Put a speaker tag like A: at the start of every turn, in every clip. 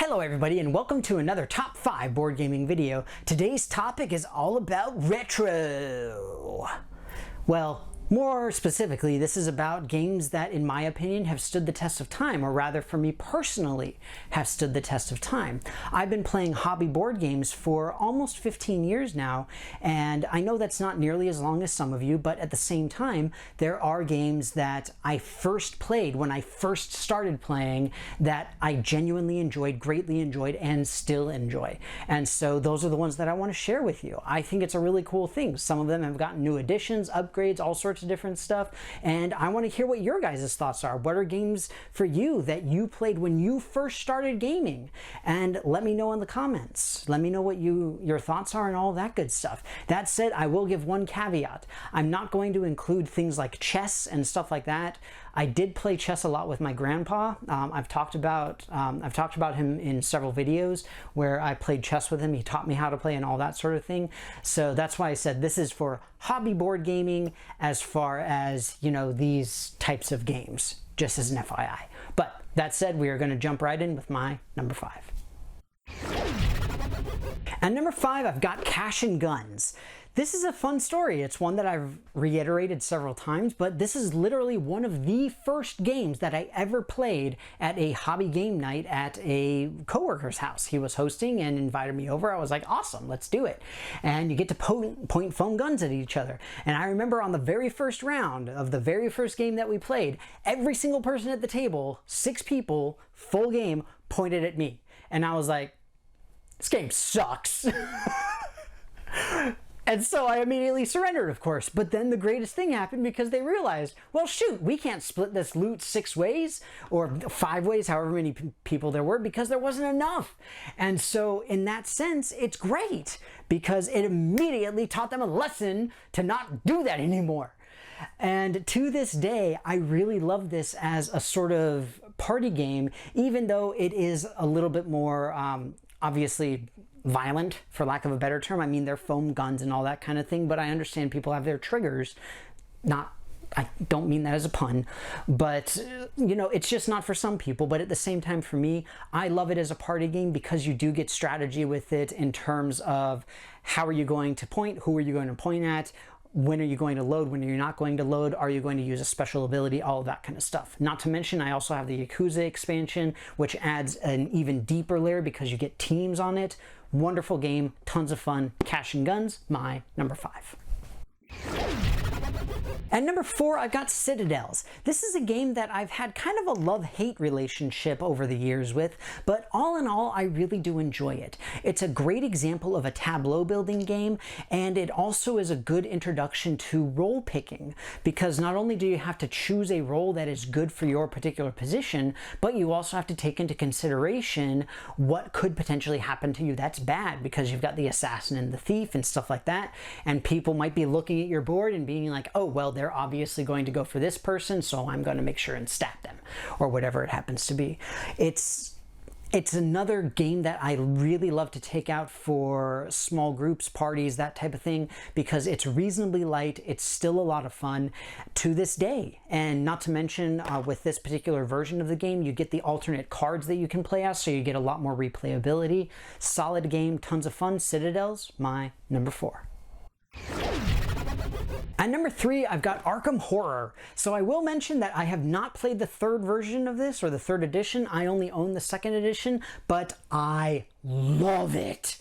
A: Hello everybody and welcome to another top 5 board gaming video. Today's topic is all about retro. Well, more specifically, this is about games that, in my opinion, have stood the test of time, or rather for me personally, have stood the test of time. I've been playing hobby board games for almost 15 years now, and I know that's not nearly as long as some of you, but at the same time, there are games that I first played when I first started playing that I genuinely enjoyed, greatly enjoyed, and still enjoy. And so those are the ones that I want to share with you. I think it's a really cool thing. Some of them have gotten new additions, upgrades, all sorts of different stuff, and I want to hear what your guys' thoughts are. What are games for you that you played when you first started gaming? And let me know in the comments. Let me know what your thoughts are and all that good stuff. That said, I will give one caveat. I'm not going to include things like chess and stuff like that. I did play chess a lot with my grandpa. I've talked about him in several videos where I played chess with him. He taught me how to play and all that sort of thing. So that's why I said this is for hobby board gaming as far as, you know, these types of games, just as an FYI. But that said, we are going to jump right in with my number 5. At number 5, I've got Cash and Guns. This is a fun story. It's one that I've reiterated several times, but this is literally one of the first games that I ever played at a hobby game night at a coworker's house. He was hosting and invited me over. I was like, awesome, let's do it. And you get to point foam guns at each other. And I remember on the very first round of the very first game that we played, every single person at the table, 6 people, full game, pointed at me. And I was like, this game sucks. And so I immediately surrendered, of course. But then the greatest thing happened because they realized, well, shoot, we can't split this loot 6 ways or 5 ways, however many people there were, because there wasn't enough. And so in that sense, it's great because it immediately taught them a lesson to not do that anymore. And to this day, I really love this as a sort of party game, even though it is a little bit more, obviously, violent, for lack of a better term. I mean, they're foam guns and all that kind of thing, but I understand people have their triggers. I don't mean that as a pun, but you know, it's just not for some people. But at the same time, for me, I love it as a party game because you do get strategy with it in terms of how are you going to point, who are you going to point at, when are you going to load, when are you not going to load, are you going to use a special ability, all of that kind of stuff. Not to mention, I also have the Yakuza expansion, which adds an even deeper layer because you get teams on it. Wonderful game, tons of fun. Cash and Guns, my number 5. At number 4, I've got Citadels. This is a game that I've had kind of a love-hate relationship over the years with, but all in all, I really do enjoy it. It's a great example of a tableau building game, and it also is a good introduction to role picking, because not only do you have to choose a role that is good for your particular position, but you also have to take into consideration what could potentially happen to you that's bad, because you've got the assassin and the thief and stuff like that, and people might be looking at your board and being like, oh, well, they're obviously going to go for this person, so I'm going to make sure and stat them, or whatever it happens to be. It's another game that I really love to take out for small groups, parties, that type of thing, because it's reasonably light. It's still a lot of fun to this day. And not to mention, with this particular version of the game, you get the alternate cards that you can play as, so you get a lot more replayability. Solid game, tons of fun. Citadels, my number 4. At number 3, I've got Arkham Horror. So I will mention that I have not played the 3rd version of this, or the 3rd edition. I only own the 2nd edition, but I love it.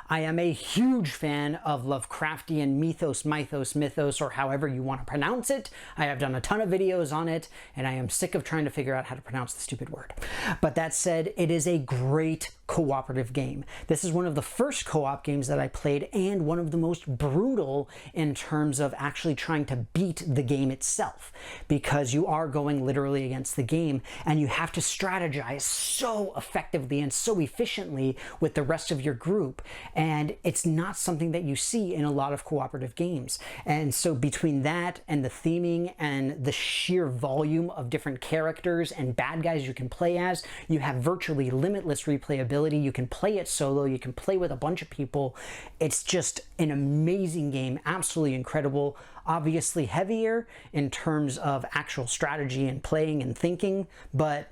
A: I am a huge fan of Lovecraftian mythos, or however you want to pronounce it. I have done a ton of videos on it, and I am sick of trying to figure out how to pronounce the stupid word. But that said, it is a great cooperative game. This is one of the first co-op games that I played, and one of the most brutal in terms of actually trying to beat the game itself, because you are going literally against the game, and you have to strategize so effectively and so efficiently with the rest of your group. And it's not something that you see in a lot of cooperative games. And so between that and the theming and the sheer volume of different characters and bad guys you can play as, you have virtually limitless replayability. You can play it solo, you can play with a bunch of people. It's just an amazing game, absolutely incredible. Obviously heavier in terms of actual strategy and playing and thinking, but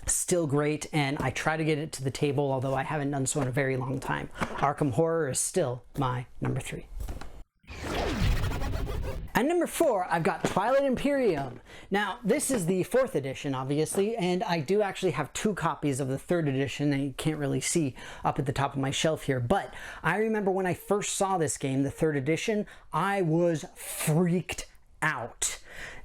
A: Still great, and I try to get it to the table, although I haven't done so in a very long time. Arkham Horror is still my number 3. At number 4, I've got Twilight Imperium. Now, this is the 4th edition, obviously, and I do actually have 2 copies of the 3rd edition that you can't really see up at the top of my shelf here. But I remember when I first saw this game, the 3rd edition, I was freaked out.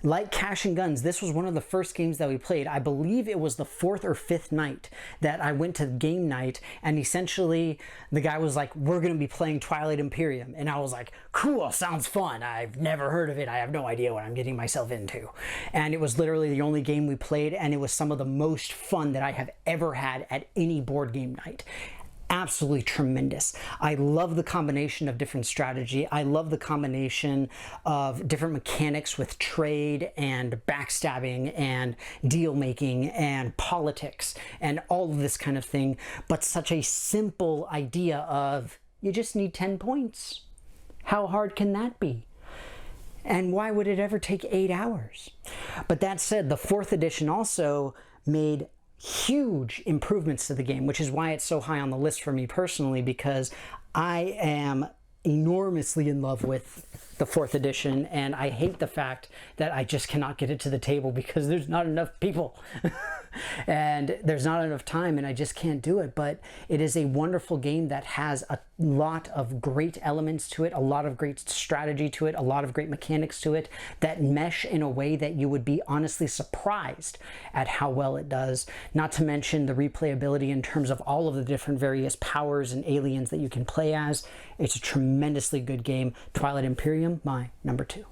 A: Like Cash and Guns, this was one of the first games that we played. I believe it was the 4th or 5th night that I went to game night, and essentially the guy was like, we're going to be playing Twilight Imperium. And I was like, cool, sounds fun. I've never heard of it. I have no idea what I'm getting myself into. And it was literally the only game we played, and it was some of the most fun that I have ever had at any board game night. Absolutely tremendous. I love the combination of different strategy. I love the combination of different mechanics with trade and backstabbing and deal making and politics and all of this kind of thing, but such a simple idea of you just need 10 points. How hard can that be? And why would it ever take 8 hours? But that said, the 4th edition also made huge improvements to the game, which is why it's so high on the list for me personally, because I am enormously in love with the 4th edition, and I hate the fact that I just cannot get it to the table because there's not enough people and there's not enough time, and I just can't do it. But it is a wonderful game that has a lot of great elements to it, a lot of great strategy to it, a lot of great mechanics to it that mesh in a way that you would be honestly surprised at how well it does. Not to mention the replayability in terms of all of the different various powers and aliens that you can play as. It's a tremendously good game. Twilight Imperium, my number 2.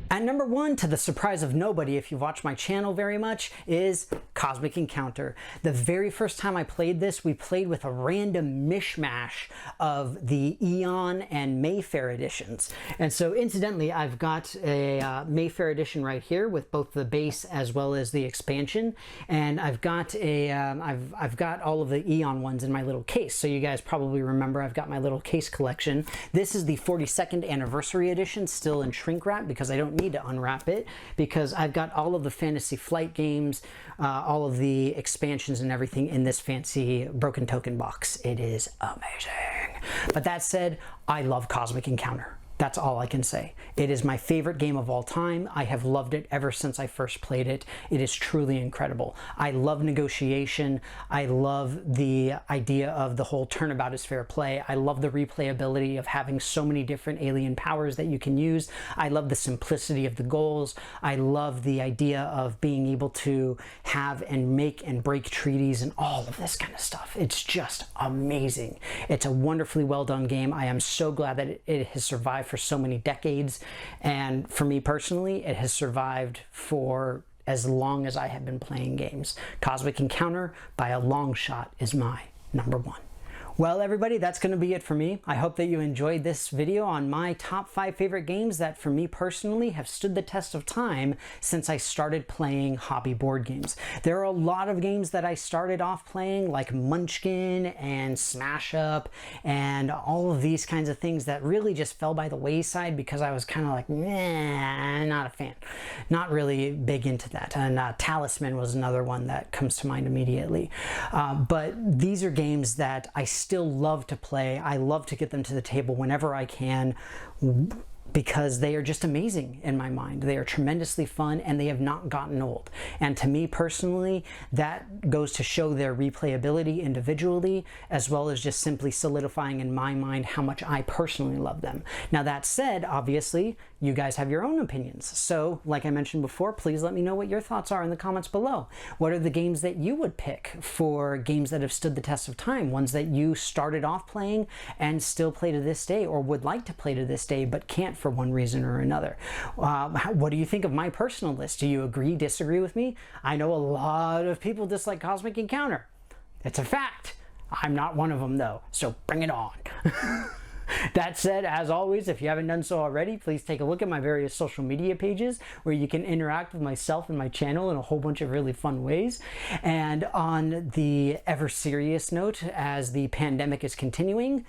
A: At number 1, to the surprise of nobody, if you've watched my channel very much, is Cosmic Encounter. The very first time I played this, we played with a random mishmash of the Eon and Mayfair editions. And so incidentally, I've got a Mayfair edition right here with both the base as well as the expansion. And I've got a, I've got all of the Eon ones in my little case. So you guys probably remember I've got my little case collection. This is the 42nd anniversary edition, still in shrink wrap because I don't need to unwrap it, because I've got all of the Fantasy Flight games, all of the expansions and everything in this fancy broken token box. It is amazing. But that said, I love Cosmic Encounter. That's all I can say. It is my favorite game of all time. I have loved it ever since I first played it. It is truly incredible. I love negotiation. I love the idea of the whole turnabout is fair play. I love the replayability of having so many different alien powers that you can use. I love the simplicity of the goals. I love the idea of being able to have and make and break treaties and all of this kind of stuff. It's just amazing. It's a wonderfully well done game. I am so glad that it has survived for so many decades, and for me personally, it has survived for as long as I have been playing games. Cosmic Encounter, by a long shot, is my number 1. Well, everybody, that's going to be it for me. I hope that you enjoyed this video on my top 5 favorite games that, for me personally, have stood the test of time since I started playing hobby board games. There are a lot of games that I started off playing, like Munchkin and Smash Up and all of these kinds of things that really just fell by the wayside because I was kind of like, nah, not a fan. Not really big into that. And Talisman was another one that comes to mind immediately. But these are games that I still love to play. I love to get them to the table whenever I can, because they are just amazing in my mind. They are tremendously fun, and they have not gotten old. And to me personally, that goes to show their replayability individually, as well as just simply solidifying in my mind how much I personally love them. Now that said, obviously, you guys have your own opinions. So, like I mentioned before, please let me know what your thoughts are in the comments below. What are the games that you would pick for games that have stood the test of time? Ones that you started off playing and still play to this day, or would like to play to this day but can't for one reason or another. What do you think of my personal list? Do you agree, disagree with me? I know a lot of people dislike Cosmic Encounter. It's a fact. I'm not one of them though, so bring it on. That said, as always, if you haven't done so already, please take a look at my various social media pages where you can interact with myself and my channel in a whole bunch of really fun ways. And on the ever serious note, as the pandemic is continuing,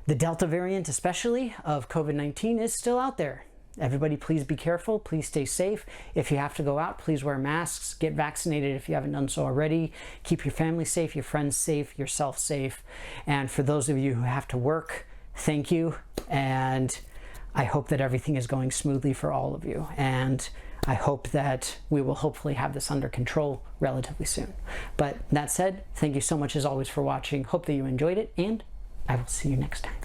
A: the Delta variant especially of COVID-19 is still out there. everybody please be careful, please stay safe. If you have to go out, please wear masks, get vaccinated if you haven't done so already. Keep your family safe, your friends safe, yourself safe. And for those of you who have to work, thank you. And I hope that everything is going smoothly for all of you. And I hope that we will hopefully have this under control relatively soon. But that said, thank you so much as always for watching. Hope that you enjoyed it, and I will see you next time.